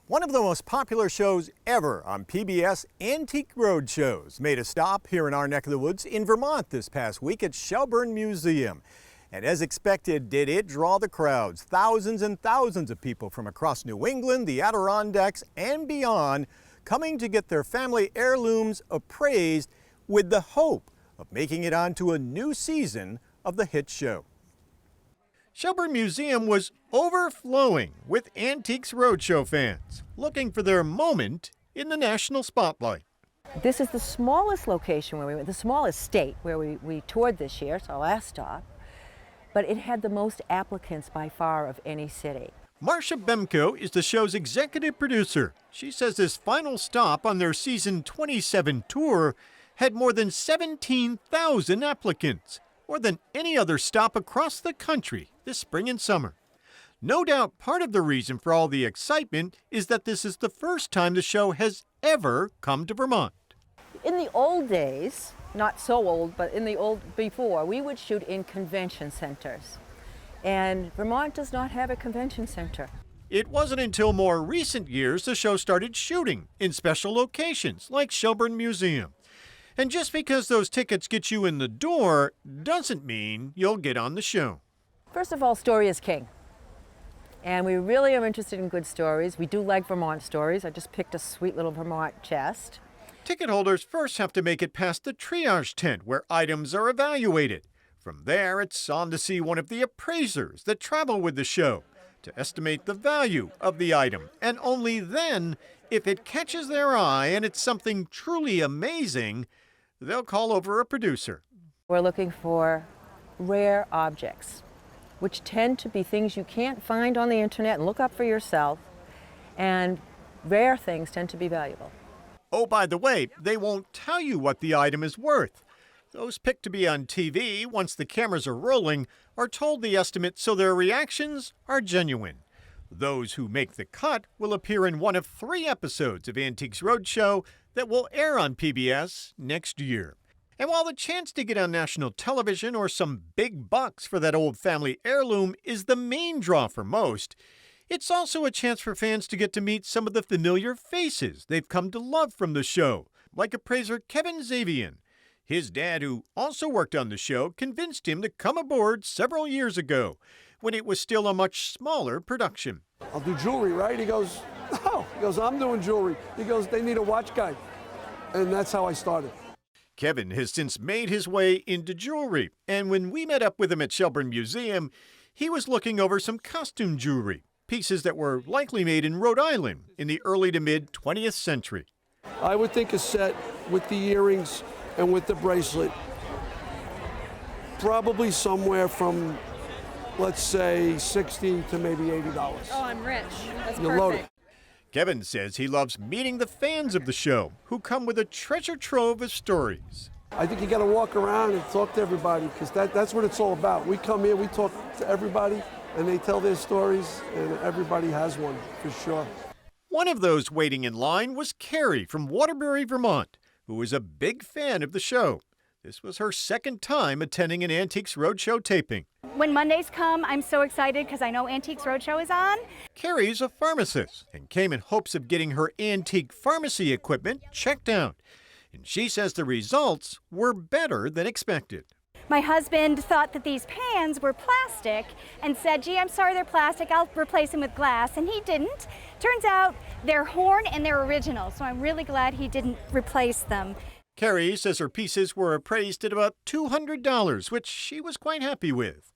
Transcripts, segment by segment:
One of the most popular shows ever on PBS, Antique Roadshows, made a stop here in our neck of the woods in Vermont this past week at Shelburne Museum. And as expected, did it draw the crowds. Thousands and thousands of people from across New England, the Adirondacks, and beyond coming to get their family heirlooms appraised with the hope of making it onto a new season of the hit show. Shelburne Museum was overflowing with Antiques Roadshow fans looking for their moment in the national spotlight. This is the smallest location where we went, the smallest state where we toured this year. It's our last stop, but it had the most applicants by far of any city. Marcia Bemko is the show's executive producer. She says this final stop on their season 27 tour had more than 17,000 applicants, more than any other stop across the country this spring and summer. No doubt part of the reason for all the excitement is that this is the first time the show has ever come to Vermont. In the old days, not so old, but before, we would shoot in convention centers. And Vermont does not have a convention center. It wasn't until more recent years the show started shooting in special locations like Shelburne Museum. And just because those tickets get you in the door doesn't mean you'll get on the show. First of all, story is king. And we really are interested in good stories. We do like Vermont stories. I just picked a sweet little Vermont chest. Ticket holders first have to make it past the triage tent where items are evaluated. From there, it's on to see one of the appraisers that travel with the show to estimate the value of the item. And only then, if it catches their eye and it's something truly amazing, they'll call over a producer. We're looking for rare objects, which tend to be things you can't find on the internet and look up for yourself. And rare things tend to be valuable. Oh, by the way, they won't tell you what the item is worth. Those picked to be on TV, once the cameras are rolling, are told the estimate so their reactions are genuine. Those who make the cut will appear in one of 3 episodes of Antiques Roadshow that will air on PBS next year. And while the chance to get on national television or some big bucks for that old family heirloom is the main draw for most, it's also a chance for fans to get to meet some of the familiar faces they've come to love from the show, like appraiser Kevin Zavian. His dad, who also worked on the show, convinced him to come aboard several years ago, when it was still a much smaller production. I'll do jewelry, right? He goes, no. He goes, I'm doing jewelry. He goes, they need a watch guy. And that's how I started. Kevin has since made his way into jewelry, and when we met up with him at Shelburne Museum, he was looking over some costume jewelry, pieces that were likely made in Rhode Island in the early to mid 20th century. I would think a set with the earrings and with the bracelet, probably somewhere from, let's say, $60 to maybe $80. Oh, I'm rich. That's You're loaded. perfect. Kevin says he loves meeting the fans of the show, who come with a treasure trove of stories. I think you got to walk around and talk to everybody, because that's what it's all about. We come here, we talk to everybody, and they tell their stories, and everybody has one, for sure. One of those waiting in line was Carrie from Waterbury, Vermont, who was a big fan of the show. This was her second time attending an Antiques Roadshow taping. When Mondays come, I'm so excited because I know Antiques Roadshow is on. Carrie's a pharmacist and came in hopes of getting her antique pharmacy equipment checked out. And she says the results were better than expected. My husband thought that these pans were plastic and said, gee, I'm sorry they're plastic, I'll replace them with glass, and he didn't. Turns out they're horn and they're original, so I'm really glad he didn't replace them. Carrie says her pieces were appraised at about $200, which she was quite happy with.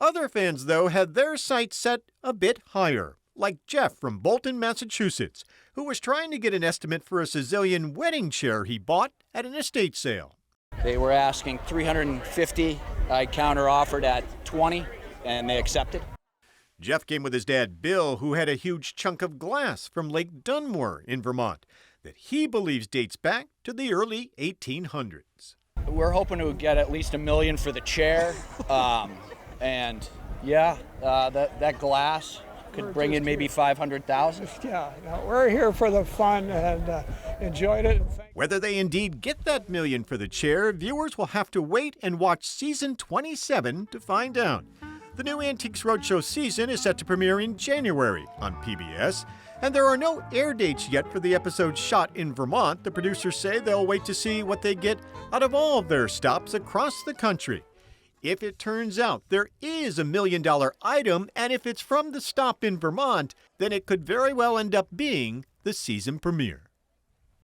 Other fans, though, had their sights set a bit higher, like Jeff from Bolton, Massachusetts, who was trying to get an estimate for a Sicilian wedding chair he bought at an estate sale. They were asking $350. I counter-offered at $20, and they accepted. Jeff came with his dad, Bill, who had a huge chunk of glass from Lake Dunmore in Vermont that he believes dates back to the early 1800s. We're hoping to get at least $1 million for the chair, and yeah, that glass could bring in maybe $500,000. Yeah, no, we're here for the fun and enjoyed it. Whether they indeed get that $1 million for the chair, viewers will have to wait and watch season 27 to find out. The new Antiques Roadshow season is set to premiere in January on PBS. And there are no air dates yet for the episode shot in Vermont. The producers say they'll wait to see what they get out of all of their stops across the country. If it turns out there is a $1 million item, and if it's from the stop in Vermont, then it could very well end up being the season premiere.